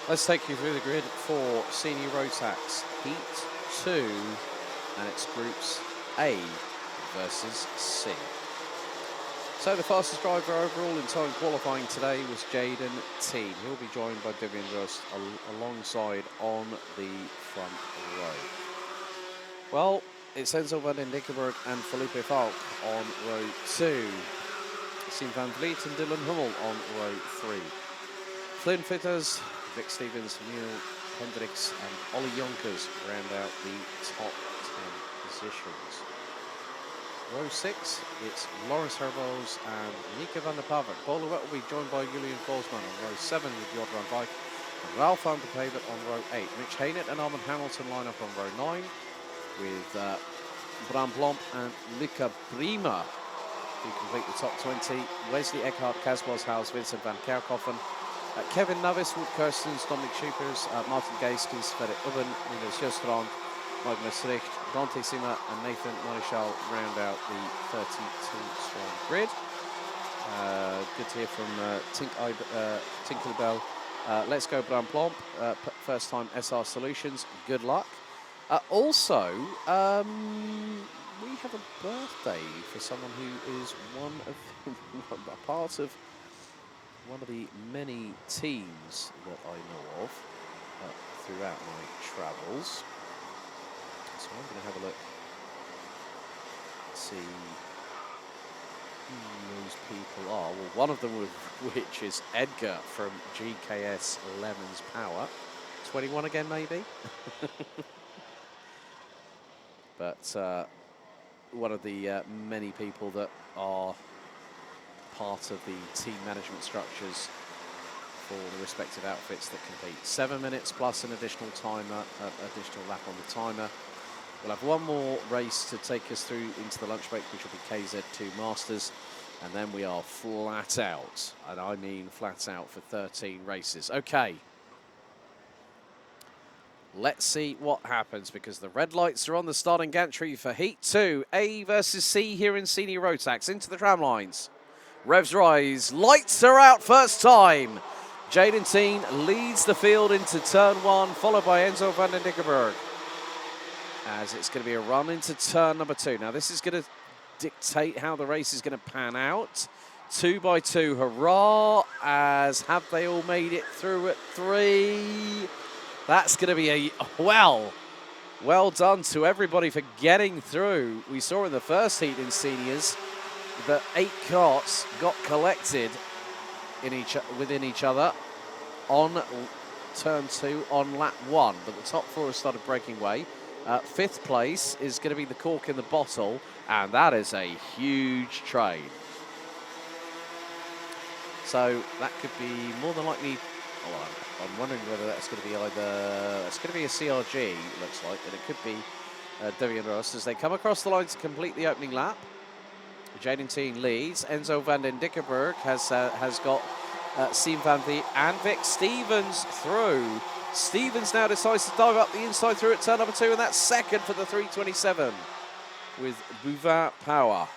Let's take you through the grid for Senior Road Tax Heat 2, and it's Groups A versus C. So the fastest driver overall in time qualifying today was Jaden Teen. He'll be joined by Vivian Rust alongside on the front row. Well, it's Enzo van den Dickenberg and Felipe Falk on row 2. Siem van Vliet and Dylan Hummel on row 3. Flynn Fitters, Vic Stevens, Neil Hendricks and Ollie Yonkers round out the top 10 positions. Row 6, it's Lawrence Herbos and Nika van der Pavert. Boluet will be joined by Julian Volsman on row 7 with Jodran Vijk and Ralph van der Pavert on row 8. Mitch Haynett and Armand Hamilton line up on row 9 with Bram Blomp and Luca Brima who complete the top 20. Wesley Eckhart, Casbos House, Vincent van Kerkhoffen. Kevin Navis, Wout Kirstens, Dominic Schupers, Martin Geiskens, Ferret Ubben, Nino Sjöstrand, Magnus Richt, Dante Sima and Nathan Marichal round out the 32-strong grid. Good to hear from Tinkerbell. Let's go Bram Plomp, first time SR Solutions, good luck. Also, we have a birthday for someone who is a part of one of the many teams that I know of throughout my travels. So I'm going to have a look, see who those people are. Well, one of them which is Edgar from GKS Lemons Power. 21 again, maybe? But one of the many people that are part of the team management structures for the respective outfits that compete. 7 minutes plus an additional timer, additional lap on the timer. We'll have one more race to take us through into the lunch break, which will be KZ2 Masters, and then we are flat out, and I mean flat out for 13 races. Okay. Let's see what happens, because the red lights are on the starting gantry for Heat 2, A versus C here in Senior Road Tax. Into the tram lines. Revs rise, lights are out first time. Jaden Teen leads the field into turn 1, followed by Enzo van den Dickenberg. As it's going to be a run into turn number 2. Now this is going to dictate how the race is going to pan out. 2 by 2, hurrah, as have they all made it through at 3. That's going to be a, well done to everybody for getting through. We saw in the first heat in seniors that 8 carts got collected within each other on turn 2 on lap 1, but the top 4 have started breaking away. 5th place is going to be the cork in the bottle, and that is a huge trade. So that could be more than likely. Oh, I'm wondering whether that's going to be it's going to be a CRG, looks like, and it could be Devian Ross as they come across the line to complete the opening lap. Jaden Teen leads. Enzo van den Dickenberg has got Siem van Vliet and Vic Stevens through. Stevens now decides to dive up the inside through at turn number 2, and that's second for the 327 with Bouvin Power.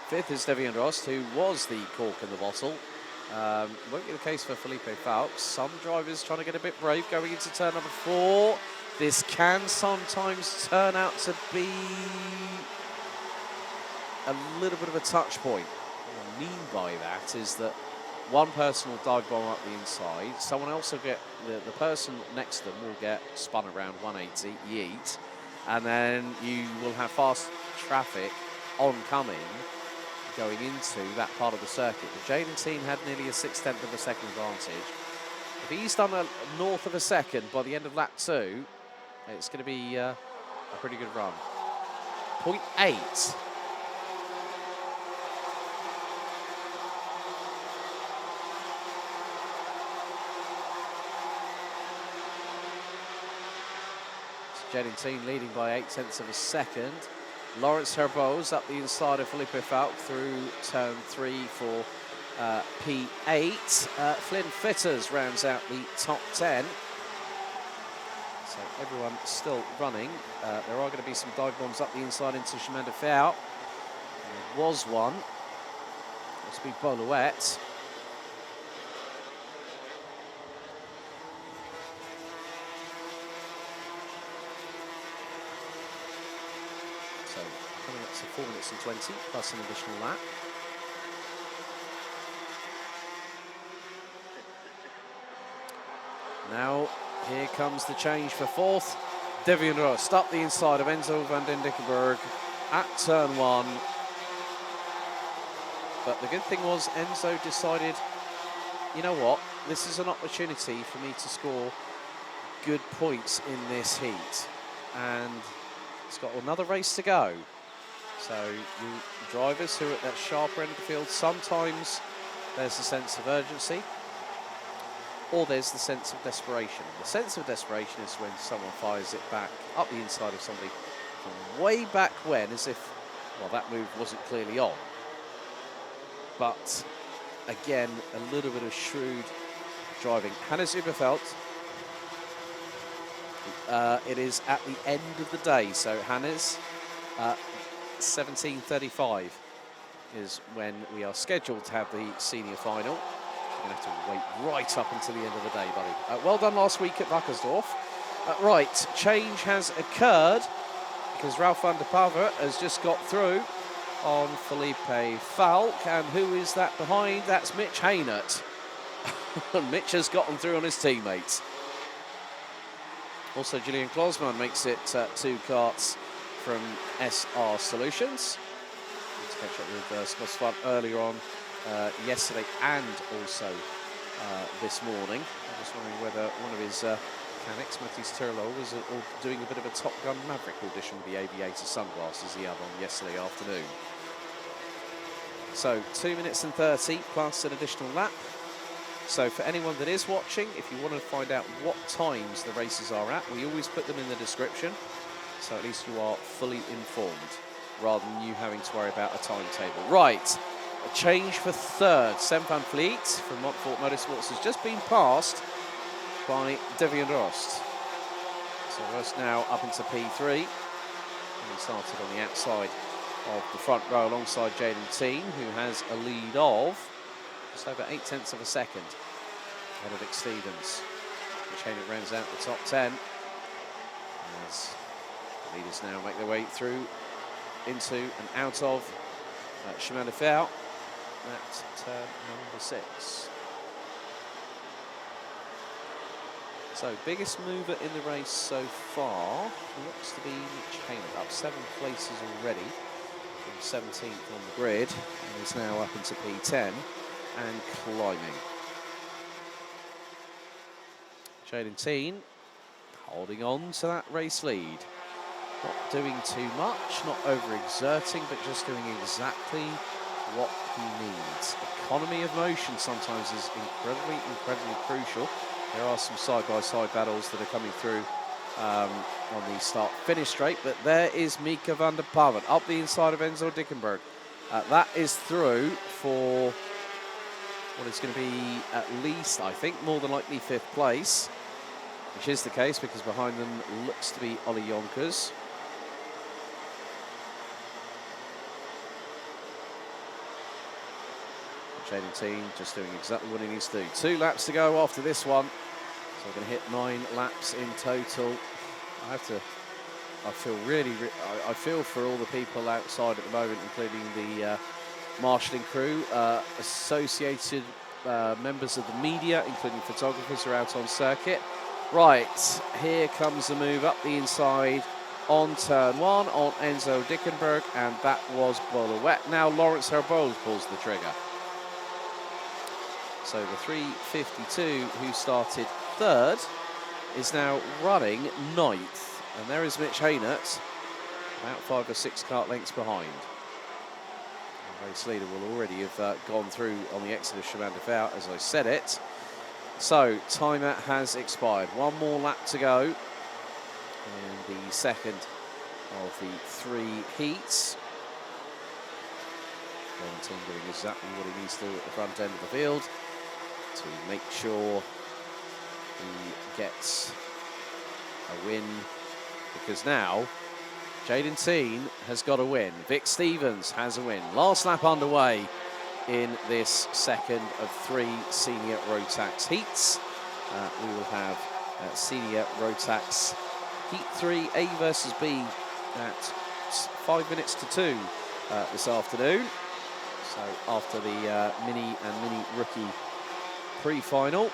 5th is Devian Rost, who was the cork in the bottle. Won't be the case for Felipe Falk. Some drivers trying to get a bit brave going into turn number 4. This can sometimes turn out to be a little bit of a touch point. What I mean by that is that one person will dive bomb up the inside, someone else will get, the person next to them will get spun around 180, yeet, and then you will have fast traffic oncoming going into that part of the circuit. But Jaden Teen had nearly a 1/6 of a second advantage. If he's done a north of a second by the end of lap 2, it's going to be a pretty good run. 0.8. Jaden Teen leading by 0.8 of a second. Lawrence Herbos up the inside of Felipe Falk through turn 3 for P8. Flynn Fitters rounds out the top 10. So everyone still running. There are going to be some dive bombs up the inside into Chemin de Fer. There was one. Must be Boluet. 4 minutes and 20 plus an additional lap. Now, here comes the change for fourth. Devian Rust up the inside of Enzo van den Dickenberg at turn 1. But the good thing was Enzo decided, you know what, this is an opportunity for me to score good points in this heat. And it's got another race to go. So you drivers who are at that sharper end of the field, sometimes there's a sense of urgency or there's the sense of desperation. The sense of desperation is when someone fires it back up the inside of somebody from way back when, as if, well, that move wasn't clearly on. But again, a little bit of shrewd driving. Hannes Überfeld, it is at the end of the day. So Hannes, 17:35 is when we are scheduled to have the senior final. You're going to have to wait right up until the end of the day, buddy. Well done last week at Wackersdorf. Right, change has occurred because Ralph van der Paver has just got through on Felipe Falk. And who is that behind? That's Mitch Haynert. Mitch has gotten through on his teammates. Also, Julian Klosman makes it 2 karts from SR Solutions. To catch up with Scott Svart earlier on yesterday and also this morning. I'm just wondering whether one of his mechanics, Matthias Turlo, was doing a bit of a Top Gun Maverick audition with the aviator sunglasses he had on yesterday afternoon. So 2 minutes and 30 plus an additional lap. So for anyone that is watching, if you want to find out what times the races are at, we always put them in the description. So at least you are fully informed, rather than you having to worry about a timetable. Right, a change for third. Sam van Vliet from Montfort Motorsports has just been passed by Devian Rost. So Rost now up into P3. And he started on the outside of the front row alongside Jaden Teen, who has a lead of just over 0.8 of a second ahead of Vic Stevens. Which Haynett rounds out the top 10. As the leaders now make their way through into and out of Chemin de Fer at turn number 6. So biggest mover in the race so far looks to be Mitch Haynett, up 7 places already, from 17th on the grid, and is now up into P10 and climbing. Jaden Teen holding on to that race lead. Not doing too much, not overexerting, but just doing exactly what he needs. Economy of motion sometimes is incredibly crucial. There are some side-by-side battles that are coming through on the start-finish straight, but there is Mika van der Paven up the inside of Enzo Dickenberg. That is through for what is going to be at least, I think, more than likely 5th place, which is the case because behind them looks to be Ollie Yonkers. Jaden Teen just doing exactly what he needs to do. 2 laps to go after this one. So we're going to hit 9 laps in total. I feel for all the people outside at the moment, including the marshalling crew, associated members of the media, including photographers, who are out on circuit. Right, here comes the move up the inside on turn 1 on Enzo Dickenberg, and that was Boluet. Now Lawrence Herbold pulls the trigger. So the 352 who started 3rd is now running 9th. And there is Mitch Haynert, about 5 or 6 kart lengths behind. The race leader will already have gone through on the exit of Chemin de Fer, as I said it. So timer has expired. 1 more lap to go in the second of the 3 heats. Team doing exactly what he needs to do at the front end of the field to make sure he gets a win, because now Jaden Teen has got a win. Vic Stevens has a win. Last lap underway in this second of 3 senior Rotax heats. We will have senior Rotax heat 3 A versus B at 5 minutes to 2 this afternoon. So after the mini and mini rookie pre-final.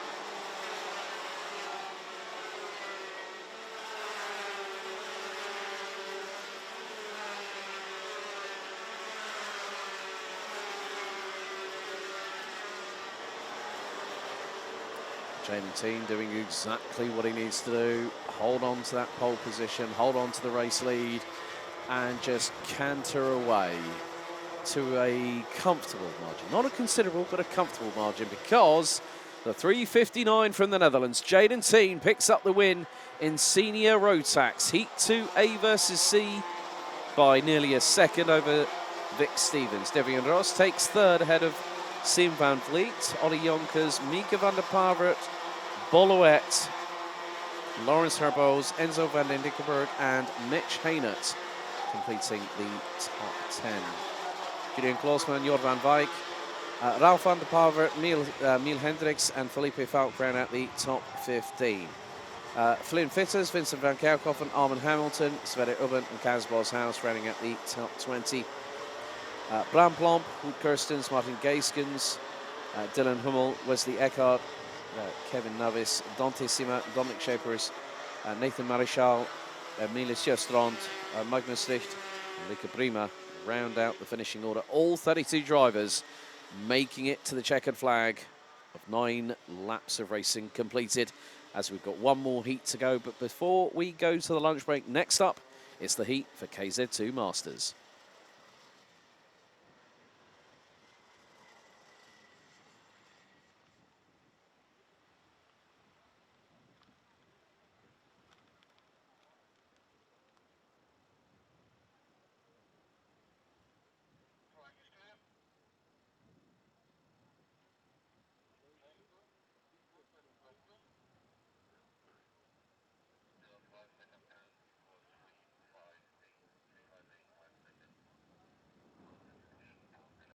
Jaden Team doing exactly what he needs to do. Hold on to that pole position, hold on to the race lead, and just canter away to a comfortable margin. Not a considerable, but a comfortable margin, because the 3:59 from the Netherlands, Jaden Team picks up the win in Senior Road Tax. Heat 2 A versus C by nearly a second over Vic Stevens. Devian Ross takes third ahead of Sim van Vliet, Ollie Jonkers, Mika van der Pavert, Bollouet, Lawrence Herboz, Enzo van den Dickenberg, and Mitch Hainert completing the top 10. Julian Kloosman, Jor van Wijk, Ralph van der Pavert, Miel Hendricks, and Felipe Falk round out the top 15. Flynn Fitters, Vincent van Kerkhoffen, Armin Hamilton, Sverre Ubben, and Kaz Boshouse rounding out the top 20. Bram Plomp, Hoed Kirstens, Martin Geiskens, Dylan Hummel, Wesley Eckhart, Kevin Navis, Dante Sima, Dominic Shepers, Nathan Marichal, Miles Sjöstrand, Magnus Richt, and Luca Prima round out the finishing order. All 32 drivers making it to the checkered flag of 9 laps of racing completed, as we've got one more heat to go. But before we go to the lunch break, next up, it's the heat for KZ2 Masters.